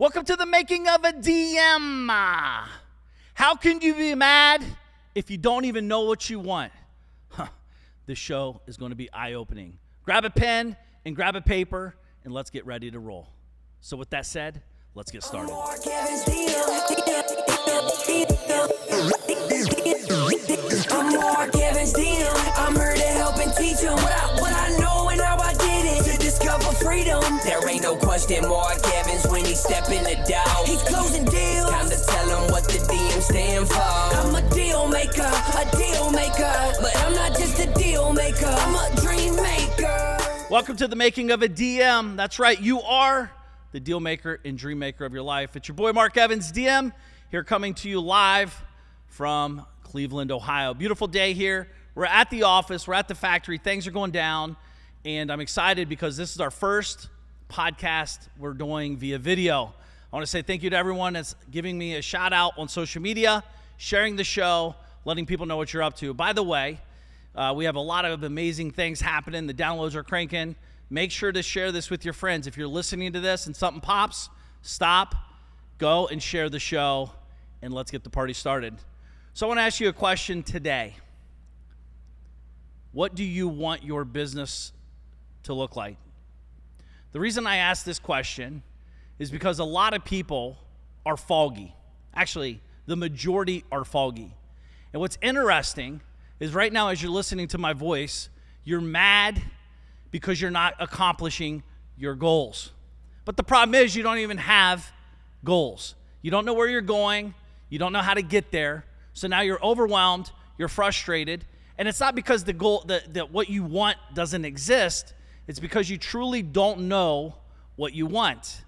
Welcome to the making of a DM. How can you be mad if you don't even know what you want? This show is going to be eye-opening. Grab a pen and grab a paper, and let's get ready to roll. So with that said, let's get started. I'm here to help and teach them what I know and how I did it to discover freedom. There ain't no question Mark Evans when he step in the door. He's closing deals. Time to tell him what the DM stand for. I'm a deal maker, but I'm not just a deal maker. I'm a dream maker. Welcome to the making of a DM. That's right, you are the deal maker and dream maker of your life. It's your boy Mark Evans, DM, here coming to you live from Cleveland, Ohio. Beautiful day here. We're at the office. We're at the factory. Things are going down, and I'm excited because this is our first podcast we're doing via video. I want to say thank you to everyone that's giving me a shout out on social media, sharing the show, letting people know what you're up to. By the way, we have a lot of amazing things happening. The downloads are cranking. Make sure to share this with your friends. If you're listening to this and something pops, stop, go and share the show, and let's get the party started. So I want to ask you a question today. What do you want your business to look like? The reason I ask this question is because a lot of people are foggy. Actually, the majority are foggy. And what's interesting is right now as you're listening to my voice, you're mad because you're not accomplishing your goals. But the problem is you don't even have goals. You don't know where you're going. You don't know how to get there. So now you're overwhelmed, you're frustrated, and it's not because the goal that what you want doesn't exist. It's because you truly don't know what you want.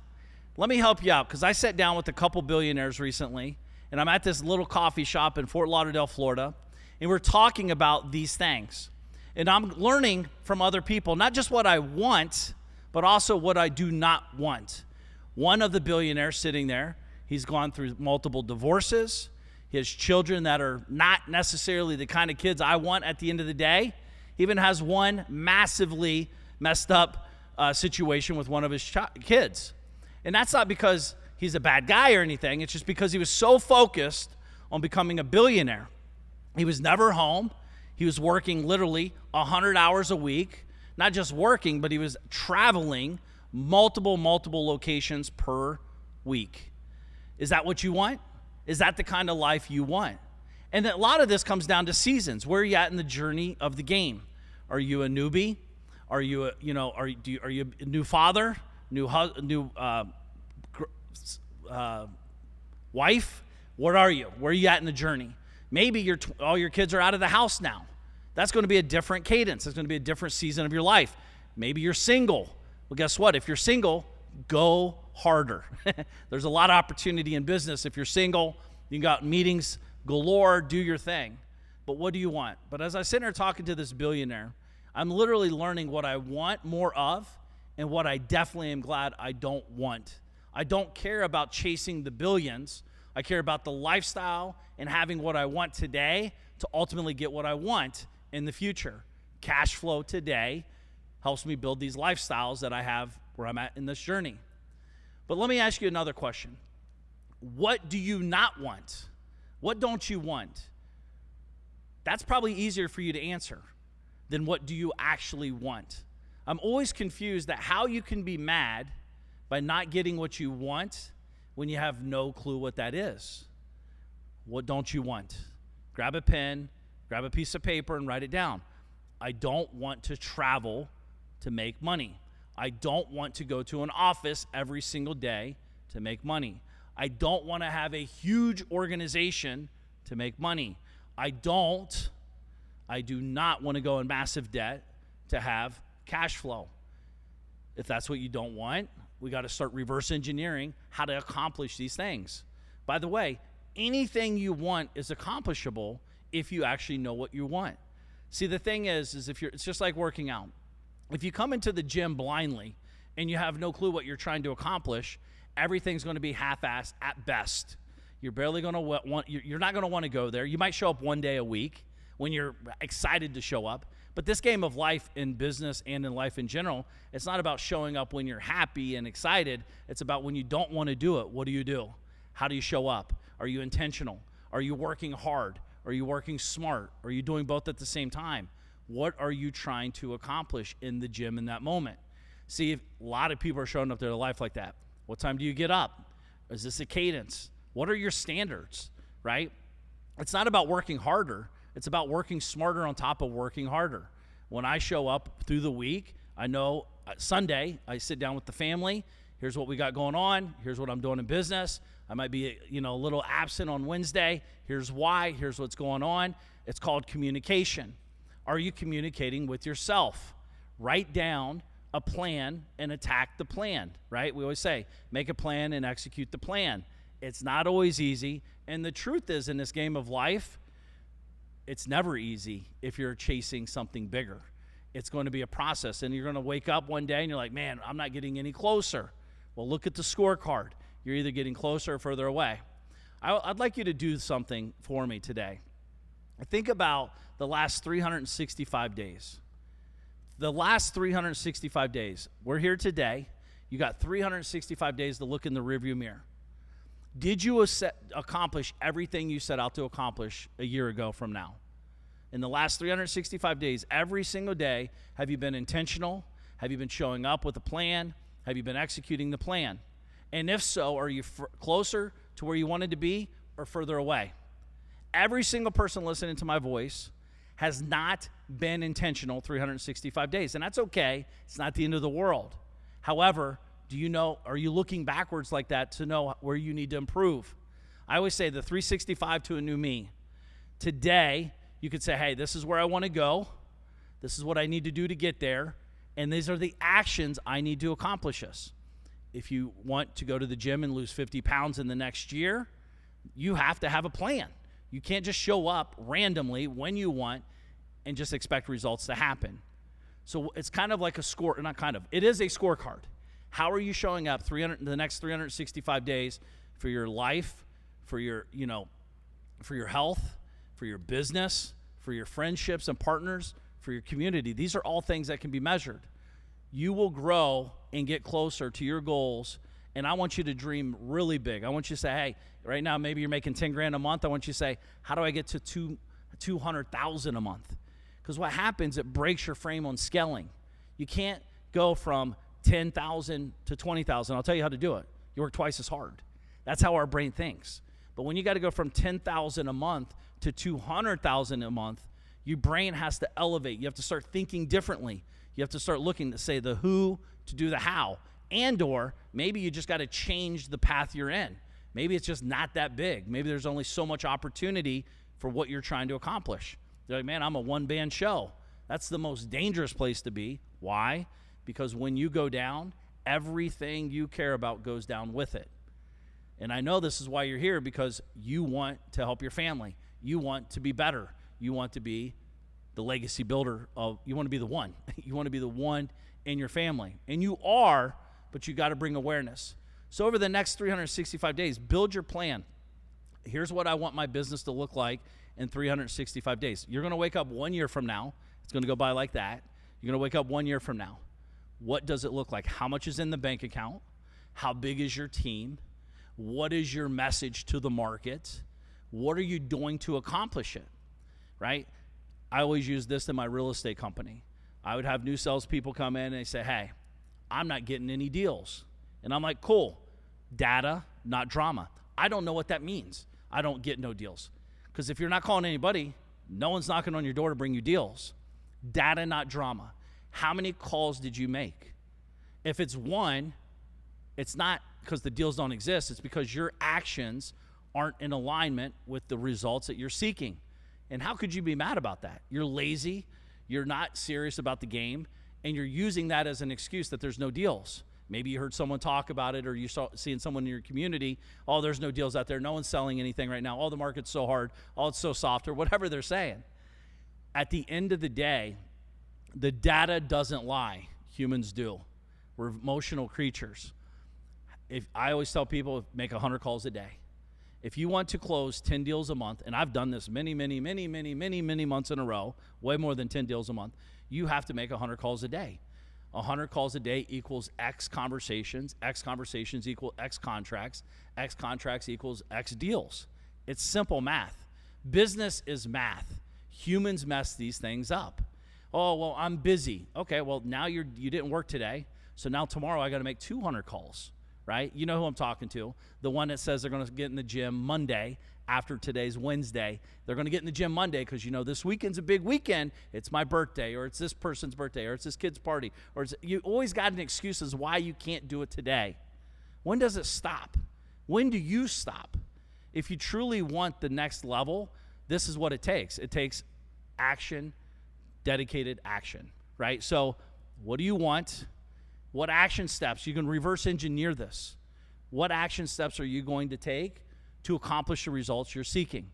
Let me help you out, because I sat down with a couple billionaires recently, and I'm at this little coffee shop in Fort Lauderdale, Florida, and we're talking about these things. And I'm learning from other people, not just what I want, but also what I do not want. One of the billionaires sitting there, he's gone through multiple divorces. He has children that are not necessarily the kind of kids I want at the end of the day. He even has one massively messed up situation with one of his kids. And that's not because he's a bad guy or anything. It's just because he was so focused on becoming a billionaire. He was never home. He was working literally 100 hours a week. Not just working, but he was traveling multiple locations per week. Is that what you want? Is that the kind of life you want? And a lot of this comes down to seasons. Where are you at in the journey of the game? Are you a newbie? Are you are you a new father, new wife? What are you? Where are you at in the journey? Maybe all your kids are out of the house now. That's going to be a different cadence. It's going to be a different season of your life. Maybe you're single. Well, guess what? If you're single, go harder. There's a lot of opportunity in business. If you're single, you got meetings galore, do your thing. But what do you want? But as I sit here talking to this billionaire, I'm literally learning what I want more of and what I definitely am glad I don't want. I don't care about chasing the billions. I care about the lifestyle and having what I want today to ultimately get what I want in the future. Cash flow today helps me build these lifestyles that I have where I'm at in this journey. But let me ask you another question. What do you not want? What don't you want? That's probably easier for you to answer than what do you actually want. I'm always confused at how you can be mad by not getting what you want when you have no clue what that is. What don't you want? Grab a pen, grab a piece of paper, and write it down. I don't want to travel to make money. I don't want to go to an office every single day to make money. I don't want to have a huge organization to make money. I do not want to go in massive debt to have cash flow. If that's what you don't want, we got to start reverse engineering how to accomplish these things. By the way, anything you want is accomplishable if you actually know what you want. See, the thing is it's just like working out. If you come into the gym blindly and you have no clue what you're trying to accomplish, everything's going to be half-assed at best. You're barely going to you're not going to want to go there. You might show up one day a week when you're excited to show up, But this game of life in business and in life in general, it's not about showing up when you're happy and excited. It's about when you don't want to do it. What do? How do you show up? Are you intentional? Are you working hard? Are you working smart? Are you doing both at the same time? What are you trying to accomplish in the gym in that moment? See, a lot of people are showing up their life like that. What time do you get up? Is this a cadence? What are your standards, right? It's not about working harder. It's about working smarter on top of working harder. When I show up through the week, I know Sunday, I sit down with the family. Here's what we got going on. Here's what I'm doing in business. I might be, a little absent on Wednesday. Here's why. Here's what's going on. It's called communication. Are you communicating with yourself? Write down a plan and attack the plan, right? We always say, make a plan and execute the plan. It's not always easy. And the truth is, in this game of life, it's never easy if you're chasing something bigger. It's going to be a process, and you're going to wake up one day and you're like, man, I'm not getting any closer. Well, look at the scorecard. You're either getting closer or further away. I'd like you to do something for me today. Think about the last 365 days. The last 365 days. We're here today. You got 365 days to look in the rearview mirror. Did you accomplish everything you set out to accomplish a year ago from now? In the last 365 days, every single day, have you been intentional? Have you been showing up with a plan? Have you been executing the plan? And if so, are you closer to where you wanted to be or further away? Every single person listening to my voice has not been intentional 365 days, and that's okay. It's not the end of the world. However, are you looking backwards like that to know where you need to improve? I always say the 365 to a new me. Today, you could say, hey, this is where I want to go. This is what I need to do to get there. And these are the actions I need to accomplish this. If you want to go to the gym and lose 50 pounds in the next year, you have to have a plan. You can't just show up randomly when you want and just expect results to happen. So it's kind of like it is a scorecard. How are you showing up the next 365 days for your life, for your health, for your business, for your friendships and partners, for your community? These are all things that can be measured. You will grow and get closer to your goals, and I want you to dream really big. I want you to say, hey, right now maybe you're making 10 grand a month. I want you to say, how do I get to 200,000 a month? Because what happens, it breaks your frame on scaling. You can't go from 10,000 to 20,000. I'll tell you how to do it. You work twice as hard. That's how our brain thinks. But when you got to go from 10,000 a month to 200,000 a month, your brain has to elevate. You have to start thinking differently. You have to start looking to say the who to do the how. And or maybe you just got to change the path you're in. Maybe it's just not that big. Maybe there's only so much opportunity for what you're trying to accomplish. You're like, man, I'm a one-man show. That's the most dangerous place to be. Why? Because when you go down, everything you care about goes down with it. And I know this is why you're here, because you want to help your family. You want to be better. You want to be the legacy builder you want to be the one. You want to be the one in your family. And you are, but you got to bring awareness. So over the next 365 days, build your plan. Here's what I want my business to look like in 365 days. You're going to wake up 1 year from now. It's going to go by like that. You're going to wake up 1 year from now. What does it look like? How much is in the bank account? How big is your team? What is your message to the market? What are you doing to accomplish it, right? I always use this in my real estate company. I would have new salespeople come in and they say, hey, I'm not getting any deals. And I'm like, cool, data, not drama. I don't know what that means. I don't get no deals. Because if you're not calling anybody, no one's knocking on your door to bring you deals. Data, not drama. How many calls did you make? If it's one, it's not because the deals don't exist. It's because your actions aren't in alignment with the results that you're seeking. And how could you be mad about that? You're lazy, you're not serious about the game, and you're using that as an excuse that there's no deals. Maybe you heard someone talk about it, or you saw seeing someone in your community, oh, there's no deals out there, no one's selling anything right now, oh, the market's so hard, oh, it's so soft, or whatever they're saying. At the end of the day, the data doesn't lie. Humans do. We're emotional creatures. I always tell people, make 100 calls a day. If you want to close 10 deals a month, and I've done this many months in a row, way more than 10 deals a month, you have to make 100 calls a day. 100 calls a day equals X conversations equal X contracts equals X deals. It's simple math. Business is math. Humans mess these things up. Oh, well, I'm busy. Okay, well, now you didn't work today, so now tomorrow I got to make 200 calls, right? You know who I'm talking to. The one that says they're going to get in the gym Monday after today's Wednesday. They're going to get in the gym Monday because, this weekend's a big weekend. It's my birthday, or it's this person's birthday, or it's this kid's party, or you always got an excuse as why you can't do it today. When does it stop? When do you stop? If you truly want the next level, this is what it takes. It takes action, dedicated action, right? So what do you want? What action steps? You can reverse engineer this. What action steps are you going to take to accomplish the results you're seeking?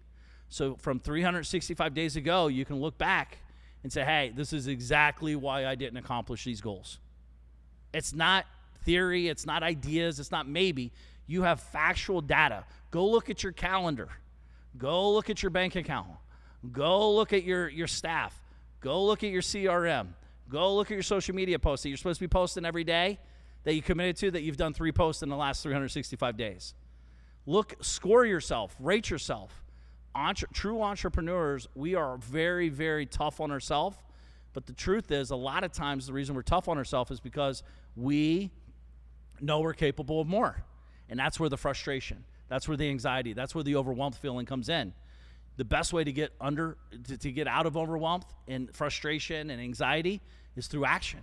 So from 365 days ago, you can look back and say, hey, this is exactly why I didn't accomplish these goals. It's not theory. It's not ideas. It's not maybe. You have factual data. Go look at your calendar. Go look at your bank account. Go look at your staff. Go look at your CRM. Go look at your social media posts that you're supposed to be posting every day that you committed to, that you've done 3 posts in the last 365 days. Look, score yourself, rate yourself. True entrepreneurs, we are very, very tough on ourselves. But the truth is, a lot of times the reason we're tough on ourselves is because we know we're capable of more. And that's where the frustration, that's where the anxiety, that's where the overwhelmed feeling comes in. The best way to get out of overwhelmed and frustration and anxiety is through action.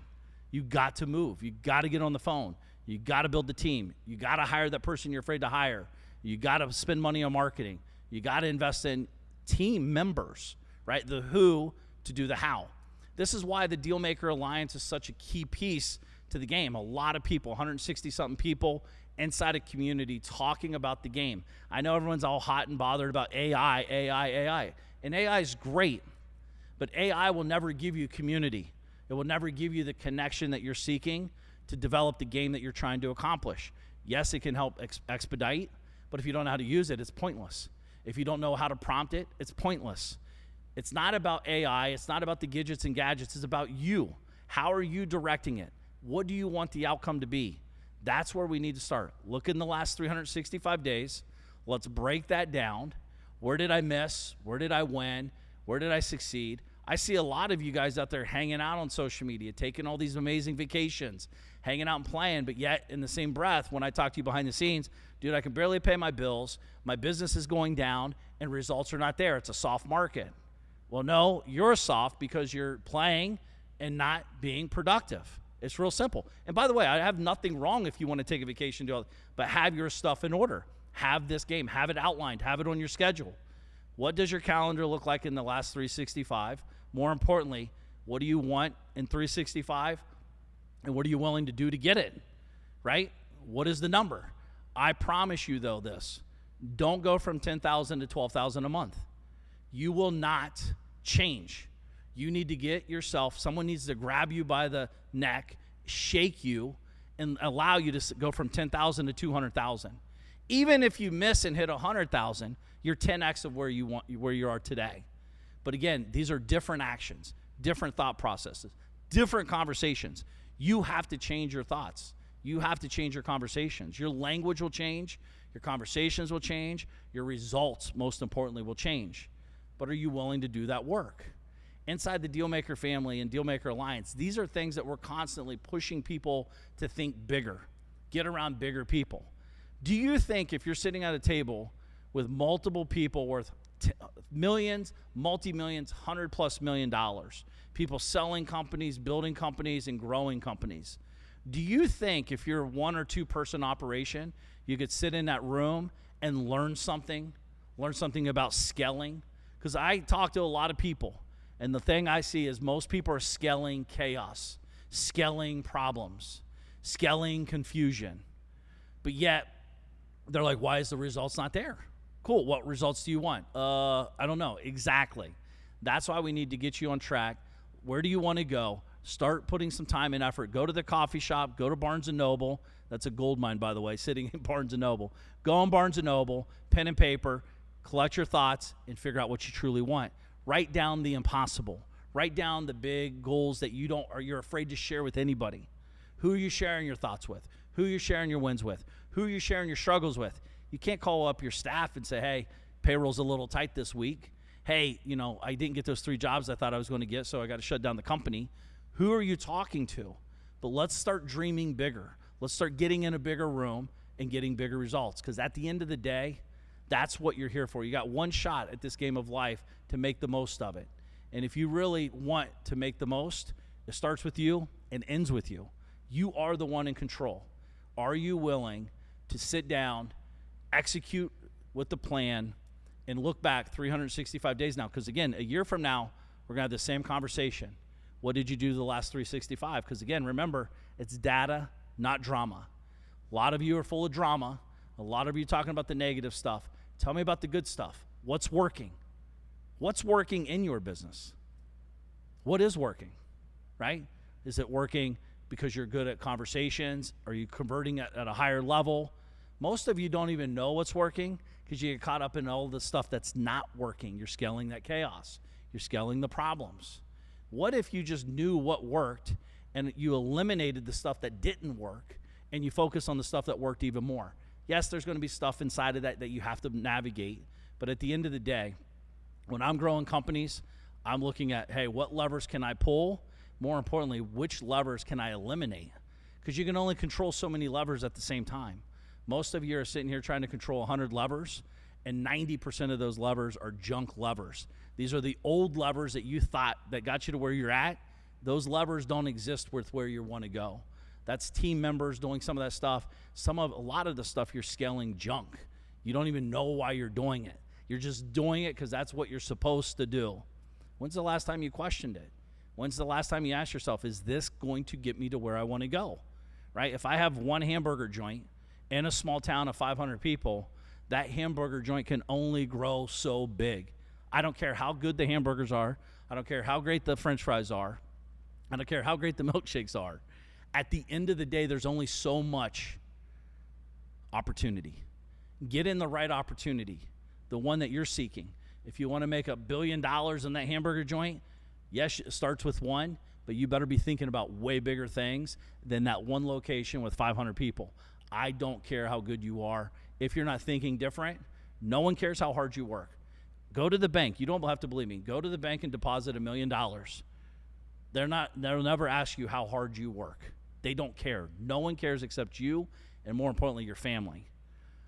You got to move. You got to get on the phone. You got to build the team. You got to hire that person you're afraid to hire. You got to spend money on marketing. You got to invest in team members, right? The who to do the how. This is why the Dealmaker Alliance is such a key piece to the game. A lot of people, 160-something people inside a community talking about the game. I know everyone's all hot and bothered about AI. And AI is great, but AI will never give you community. It will never give you the connection that you're seeking to develop the game that you're trying to accomplish. Yes, it can help expedite, but if you don't know how to use it, it's pointless. If you don't know how to prompt it, it's pointless. It's not about AI. It's not about the gadgets and gadgets. It's about you. How are you directing it? What do you want the outcome to be? That's where we need to start. Look in the last 365 days. Let's break that down. Where did I miss? Where did I win? Where did I succeed? I see a lot of you guys out there hanging out on social media, taking all these amazing vacations, hanging out and playing, but yet in the same breath, when I talk to you behind the scenes, dude, I can barely pay my bills, my business is going down, and results are not there. It's a soft market. Well, no, you're soft because you're playing and not being productive. It's real simple. And by the way, I have nothing wrong if you want to take a vacation, but have your stuff in order. Have this game. Have it outlined. Have it on your schedule. What does your calendar look like in the last 365? More importantly, what do you want in 365? And what are you willing to do to get it? Right? What is the number? I promise you, though, this. Don't go from $10,000 to $12,000 a month. You will not change. You need to get yourself, someone needs to grab you by the neck, shake you, and allow you to go from 10,000 to 200,000. Even if you miss and hit 100,000, you're 10x of where you are today. But again, these are different actions, different thought processes, different conversations. You have to change your thoughts. You have to change your conversations. Your language will change. Your conversations will change. Your results, most importantly, will change. But are you willing to do that work? Inside the Dealmaker family and Dealmaker Alliance, these are things that we're constantly pushing people to think bigger, get around bigger people. Do you think if you're sitting at a table with multiple people worth millions, multi-millions, $100+ million, people selling companies, building companies, and growing companies, do you think if you're a 1 or 2 person operation, you could sit in that room and learn something about scaling? Because I talk to a lot of people, and the thing I see is most people are scaling chaos, scaling problems, scaling confusion. But yet, they're like, why is the results not there? Cool, what results do you want? I don't know, exactly. That's why we need to get you on track. Where do you want to go? Start putting some time and effort. Go to the coffee shop, go to Barnes & Noble. That's a gold mine, by the way, sitting in Barnes & Noble. Go on Barnes & Noble, pen and paper, collect your thoughts, and figure out what you truly want. Write down the impossible. Write down the big goals that you're afraid to share with anybody. Who are you sharing your thoughts with? Who are you sharing your wins with? Who are you sharing your struggles with? You can't call up your staff and say, hey, payroll's a little tight this week. Hey, I didn't get those 3 jobs I thought I was going to get, so I got to shut down the company. Who are you talking to? But let's start dreaming bigger. Let's start getting in a bigger room and getting bigger results, because at the end of the day, that's what you're here for. You got one shot at this game of life to make the most of it. And if you really want to make the most, it starts with you and ends with you. You are the one in control. Are you willing to sit down, execute with the plan, and look back 365 days now? Because again, a year from now, we're going to have the same conversation. What did you do the last 365? Because again, remember, it's data, not drama. A lot of you are full of drama. A lot of you talking about the negative stuff. Tell me about the good stuff. What's working? What's working in your business? What is working, right? Is it working because you're good at conversations? Are you converting at a higher level? Most of you don't even know what's working because you get caught up in all the stuff that's not working. You're scaling that chaos. You're scaling the problems. What if you just knew what worked and you eliminated the stuff that didn't work and you focus on the stuff that worked even more? Yes, there's going to be stuff inside of that you have to navigate, but at the end of the day, when I'm growing companies, I'm looking at, hey, what levers can I pull? More importantly, which levers can I eliminate? Because you can only control so many levers at the same time. Most of you are sitting here trying to control 100 levers, and 90% of those levers are junk levers. These are the old levers that you thought that got you to where you're at. Those levers don't exist with where you want to go. That's team members doing some of that stuff. A lot of the stuff you're scaling junk. You don't even know why you're doing it. You're just doing it because that's what you're supposed to do. When's the last time you questioned it? When's the last time you asked yourself, is this going to get me to where I want to go? Right? If I have one hamburger joint in a small town of 500 people, that hamburger joint can only grow so big. I don't care how good the hamburgers are. I don't care how great the French fries are. I don't care how great the milkshakes are. At the end of the day, there's only so much opportunity. Get in the right opportunity, the one that you're seeking. If you want to make $1 billion in that hamburger joint, yes, it starts with one, but you better be thinking about way bigger things than that one location with 500 people. I don't care how good you are. If you're not thinking different, no one cares how hard you work. Go to the bank. You don't have to believe me. Go to the bank and deposit $1 million. They'll never ask you how hard you work. They don't care. No one cares except you, and more importantly, your family.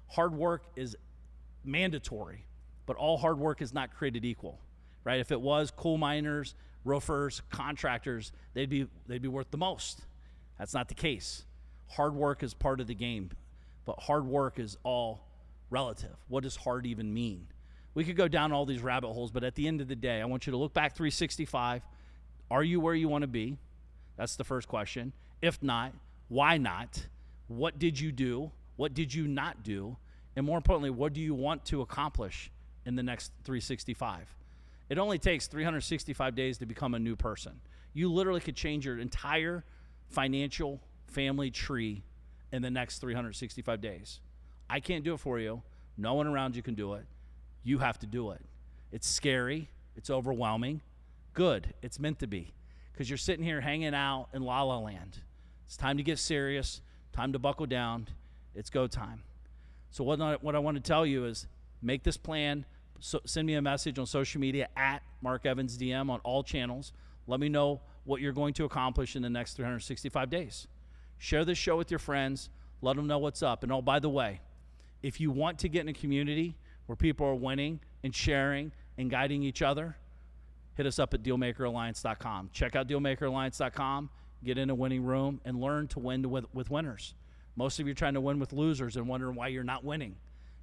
Hard work is mandatory, but all hard work is not created equal, right? If it was, coal miners, roofers, contractors, they'd be worth the most. That's not the case. Hard work is part of the game, but hard work is all relative. What does hard even mean? We could go down all these rabbit holes, but at the end of the day, I want you to look back 365. Are you where you want to be? That's the first question. If not, why not? What did you do? What did you not do? And more importantly, what do you want to accomplish in the next 365? It only takes 365 days to become a new person. You literally could change your entire financial family tree in the next 365 days. I can't do it for you. No one around you can do it. You have to do it. It's scary. It's overwhelming. Good. It's meant to be. Because you're sitting here hanging out in La La Land. It's time to get serious. Time to buckle down. It's go time. So what I want to tell you is make this plan. Send me a message on social media at Mark Evans DM on all channels. Let me know what you're going to accomplish in the next 365 days. Share this show with your friends. Let them know what's up. And oh, by the way, if you want to get in a community where people are winning and sharing and guiding each other, hit us up at dealmakeralliance.com. Check out dealmakeralliance.com, get in a winning room, and learn to win with winners. Most of you are trying to win with losers and wondering why you're not winning.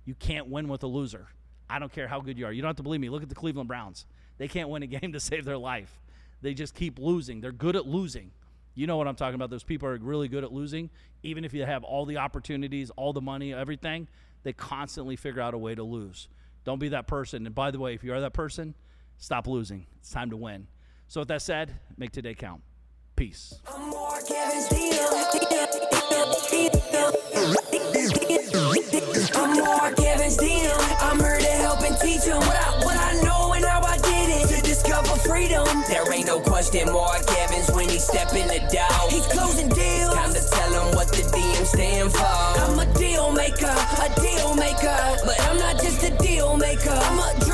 You can't win with a loser. I don't care how good you are. You don't have to believe me. Look at the Cleveland Browns. They can't win a game to save their life. They just keep losing. They're good at losing. You know what I'm talking about. Those people are really good at losing. Even if you have all the opportunities, all the money, everything, they constantly figure out a way to lose. Don't be that person. And by the way, if you are that person, stop losing. It's time to win. So with that said, make today count. Peace. I'm Mark Evans, I'm Mark Evans, I'm here to help and teach them what I know and how I did it. To discover freedom, there ain't no question. Mark Evans when he step in the door, he's closing deals. Time to tell him what the DM stand for. I'm a deal maker, but I'm not just a deal maker. I'm a